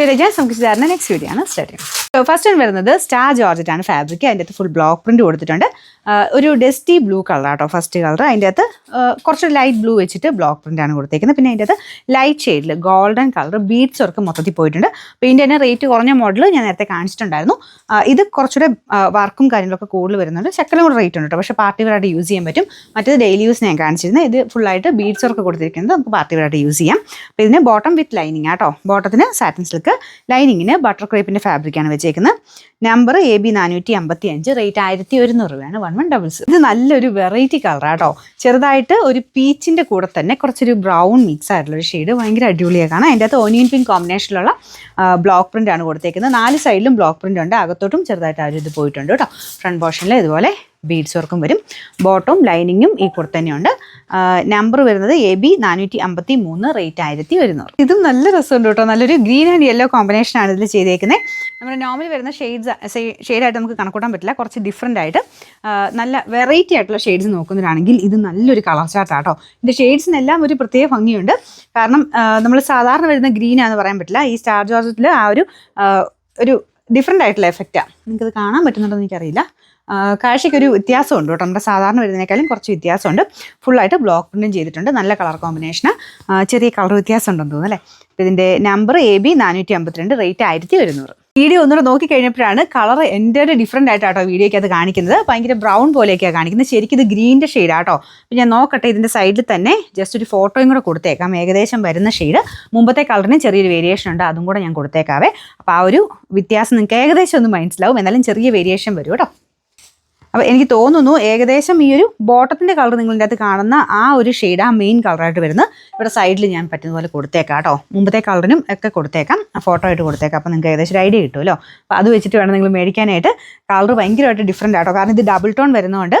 നമുക്ക് സാറിന് next video ആണ് സ്റ്റാർട്ട് ചെയ്യാം. ഫസ്റ്റ് വരുന്നത് സ്റ്റാർ ജോർജറ്റ് ആണ് ഫാബ്രിക്. അതിൻ്റെ അകത്ത് ഫുൾ ബ്ലോക്ക് പ്രിന്റ് കൊടുത്തിട്ടുണ്ട്. ഒരു ഡസ്റ്റി ബ്ലൂ കളർ ആട്ടോ ഫസ്റ്റ് കളർ. അതിൻ്റെ അകത്ത് കുറച്ച് ലൈറ്റ് ബ്ലൂ വെച്ചിട്ട് ബ്ലോക്ക് പ്രിന്റ് ആണ് കൊടുത്തേക്കുന്നത്. പിന്നെ അതിൻ്റെ അകത്ത് ലൈറ്റ് ഷെയ്ഡിൽ ഗോൾഡൻ കളർ ബീഡ്സ് വർക്ക് മൊത്തത്തിൽ പോയിട്ടുണ്ട്. അപ്പോൾ ഇതിൻ്റെ തന്നെ റേറ്റ് കുറഞ്ഞ മോഡൽ ഞാൻ നേരത്തെ കാണിച്ചിട്ടുണ്ടായിരുന്നു. ഇത് കുറച്ചുകൂടെ വർക്കും കാര്യങ്ങളൊക്കെ കൂടുതൽ വരുന്നുണ്ട്. ശക്കലും കൂടെ റേറ്റ് ഉണ്ട് കേട്ടോ. പക്ഷേ പാർട്ടി വെയറായിട്ട് യൂസ് ചെയ്യാൻ പറ്റും. മറ്റേത് ഡെയിലി യൂസ് ഞാൻ കാണിച്ചിരുന്നത്. ഇത് ഫുള്ളായിട്ട് ബീഡ്സ് വർക്ക് കൊടുത്തിരിക്കുന്നത് നമുക്ക് പാർട്ടി വെയറായിട്ട് യൂസ് ചെയ്യാം. അപ്പോൾ ഇതിന് ബോട്ടം വിത്ത് ലൈനിങ് ആട്ടോ. ബോട്ടത്തിന് സാറ്റിൻ സിൽക്ക്, ലൈനിങ്ങിന് ബട്ടർ ക്രേപ്പിൻ്റെ ഫാബ്രിക്കാണ് വെച്ചേക്കുന്നത്. നമ്പർ AB 455, റേറ്റ് 1100 രൂപയാണ്. 1166. ഇത് നല്ലൊരു വെറൈറ്റി കളറാട്ടോ. ചെറുതായിട്ട് ഒരു പീച്ചിൻ്റെ കൂടെ തന്നെ കുറച്ചൊരു ബ്രൗൺ മിക്സ് ആയിട്ടുള്ളൊരു ഷെയ്ഡ് ഭയങ്കര അടിപൊളിയാണ് കാണാം. അതിൻ്റെ അകത്ത് ഓനിയൻ പിങ്ക് കോമ്പിനേഷനിലുള്ള ബ്ലോക്ക് പ്രിൻ്റ് ആണ് കൊടുത്തേക്കുന്നത്. 4 സൈഡിലും ബ്ലോക്ക് പ്രിൻ്റ് ഉണ്ട്. അകത്തോട്ടും ചെറുതായിട്ട് ആ ഒരു ഇത് പോയിട്ടുണ്ട് കേട്ടോ. ഫ്രണ്ട് പോർഷനിൽ ഇതുപോലെ ബീഡ്സ് വർക്കും വരും. ബോട്ടവും ലൈനിങ്ങും ഈ കൂടെ തന്നെയുണ്ട്. നമ്പർ വരുന്നത് AB 453, റേറ്റ് 1100. ഇതും നല്ല രസമുണ്ട് കേട്ടോ. നല്ലൊരു ഗ്രീൻ ആൻഡ് യെല്ലോ കോമ്പിനേഷനാണ് ഇതിൽ ചെയ്തേക്കുന്നത്. നമ്മുടെ നോർമലി വരുന്ന ഷെയ്ഡായിട്ട് നമുക്ക് കണക്കൂട്ടാൻ പറ്റില്ല. കുറച്ച് ഡിഫറെൻ്റ് ആയിട്ട് നല്ല വെറൈറ്റി ആയിട്ടുള്ള ഷെയ്ഡ്സ് നോക്കുന്നവരാണെങ്കിൽ ഇത് നല്ലൊരു കളർ ചാർട്ടാട്ടോ. ഇതിൻ്റെ ഷെയ്ഡ്സിനെല്ലാം ഒരു പ്രത്യേക ഭംഗിയുണ്ട്. കാരണം നമ്മൾ സാധാരണ വരുന്ന ഗ്രീനാന്ന് പറയാൻ പറ്റില്ല. ഈ സ്റ്റാർ ജോർജറ്റിൽ ആ ഒരു ഡിഫറെൻ്റ് ആയിട്ടുള്ള എഫക്റ്റാണ്. നിങ്ങൾക്കത് കാണാൻ പറ്റുന്നുണ്ടോ എനിക്കറിയില്ല. കാഴ്ചയ്ക്കൊരു വ്യത്യാസമുണ്ട് കേട്ടോ. നമ്മുടെ സാധാരണ വരുന്നതിനേക്കാളും കുറച്ച് വ്യത്യാസമുണ്ട്. ഫുള്ളായിട്ട് ബ്ലോക്ക് പ്രിൻറ്റും ചെയ്തിട്ടുണ്ട്. നല്ല കളർ കോമ്പിനേഷന്. ചെറിയ കളർ വ്യത്യാസം ഉണ്ടെന്ന് തോന്നുന്നു അല്ലേ. അപ്പോൾ ഇതിൻ്റെ നമ്പർ AB 452, റേറ്റ് 1100. വീഡിയോ ഒന്നുകൂടെ നോക്കിക്കഴിഞ്ഞപ്പോഴാണ് കളർ എൻ്റെ ഡിഫറെൻ്റ് ആയിട്ടാട്ടോ വീഡിയോയ്ക്ക് അത് കാണിക്കുന്നത്. ഭയങ്കര ബ്രൗൺ പോലെയൊക്കെയാണ് കാണിക്കുന്നത്. ശരിക്കും ഇത് ഗ്രീൻ്റെ ഷെയ്ഡാട്ടോ. അപ്പോൾ ഞാൻ നോക്കട്ടെ. ഇതിൻ്റെ സൈഡിൽ തന്നെ ജസ്റ്റ് ഒരു ഫോട്ടോയും കൂടെ കൊടുത്തേക്കാം. ഏകദേശം വരുന്ന ഷെയ്ഡ് മുമ്പത്തെ കളറിന് ചെറിയൊരു വേരിയേഷൻ ഉണ്ട്. അതും കൂടെ ഞാൻ കൊടുത്തേക്കാവേ. അപ്പോൾ ആ ഒരു വ്യത്യാസം നിങ്ങൾക്ക് ഏകദേശം ഒന്ന് മനസ്സിലാവും. എന്നാലും ചെറിയ വേരിയേഷൻ വരും കേട്ടോ. അപ്പോൾ എനിക്ക് തോന്നുന്നു ഏകദേശം ഈ ഒരു ബോട്ടത്തിൻ്റെ കളർ നിങ്ങളുടെ അകത്ത് കാണുന്ന ആ ഒരു ഷെയ്ഡ് ആ മെയിൻ കളറായിട്ട് വരുന്നത്. ഇവിടെ സൈഡിൽ ഞാൻ പറ്റുന്ന പോലെ കൊടുത്തേക്കാം കേട്ടോ. മുമ്പത്തെ കളറിനും ഒക്കെ കൊടുത്തേക്കാം. ഫോട്ടോ ആയിട്ട് കൊടുത്തേക്കാം. അപ്പോൾ നിങ്ങൾക്ക് ഏകദേശം ഒരു ഐഡിയ കിട്ടുമല്ലോ. അപ്പോൾ അത് വെച്ചിട്ട് വേണം നിങ്ങൾ മേടിക്കാനായിട്ട്. കളർ ഭയങ്കരമായിട്ട് ഡിഫറെൻ്റ് ആട്ടോ. കാരണം ഇത് ഡബിൾ ടോൺ വരുന്നതുകൊണ്ട്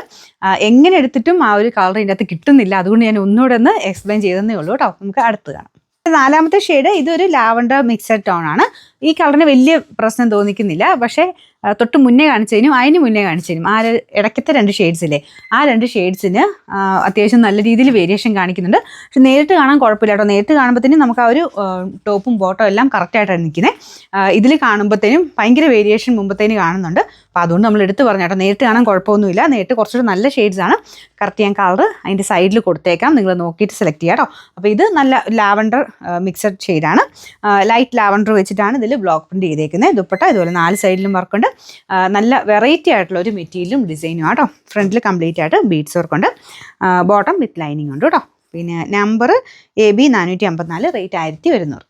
എങ്ങനെ എടുത്തിട്ടും ആ ഒരു കളർ ഇതിൻ്റെ അകത്ത് കിട്ടുന്നില്ല. അതുകൊണ്ട് ഞാൻ ഒന്നുകൂടെ ഒന്ന് എക്സ്പ്ലെയിൻ ചെയ്തതേ ഉള്ളൂ കേട്ടോ. നമുക്ക് അടുത്ത് കാണാം. നാലാമത്തെ ഷെയ്ഡ് ഇതൊരു ലാവൻഡർ മിക്സഡ് ടോൺ ആണ്. ഈ കളറിന് വലിയ പ്രശ്നം തോന്നിക്കുന്നില്ല. പക്ഷേ തൊട്ട് മുന്നേ കാണിച്ചതിനും അതിന് മുന്നേ കാണിച്ചതിനും ആ ഇടയ്ക്കത്തെ 2 ഷെയ്ഡ്സില്ലേ, ആ 2 ഷെയ്ഡ്സിന് അത്യാവശ്യം നല്ല രീതിയിൽ വേരിയേഷൻ കാണിക്കുന്നുണ്ട്. പക്ഷെ നേരിട്ട് കാണാൻ കുഴപ്പമില്ല കേട്ടോ. നേരിട്ട് കാണുമ്പോഴത്തേനും നമുക്ക് ആ ഒരു ടോപ്പും ബോട്ടോ എല്ലാം കറക്റ്റായിട്ടാണ് നിൽക്കുന്നത്. ഇതിൽ കാണുമ്പോഴത്തേനും ഭയങ്കര വേരിയേഷൻ മുമ്പത്തേന് കാണുന്നുണ്ട്. അപ്പോൾ അതുകൊണ്ട് നമ്മൾ എടുത്ത് പറഞ്ഞു കേട്ടോ. നേരിട്ട് കാണാൻ കുഴപ്പമൊന്നുമില്ല. നേരിട്ട് കുറച്ചുകൂടി നല്ല ഷെയ്ഡ്സാണ്. കറക്റ്റ് ഞാൻ കളർ അതിൻ്റെ സൈഡിൽ കൊടുത്തേക്കാം. നിങ്ങൾ നോക്കിയിട്ട് സെലക്ട് ചെയ്യാം കേട്ടോ. അപ്പോൾ ഇത് നല്ല ലാവൻഡർ മിക്സഡ് ഷെയ്ഡാണ്. ലൈറ്റ് ലാവൻഡർ വെച്ചിട്ടാണ് ഇതിൽ ബ്ലോക്ക് പ്രിന്റ് ചെയ്തേക്കുന്നത്. ദുപ്പട്ട ഇതുപോലെ 4 സൈഡിലും വർക്കുണ്ട്. നല്ല വെറൈറ്റി ആയിട്ടുള്ള ഒരു മെറ്റീരിയലും ഡിസൈനും ആട്ടോ. ഫ്രണ്ടിൽ കംപ്ലീറ്റ് ആയിട്ട് ബീഡ്സ് വർക്കുണ്ട്. ബോട്ടം വിത്ത് ലൈനിങ് ഉണ്ട് കേട്ടോ. പിന്നെ നമ്പർ AB 454, റേറ്റ് 1100.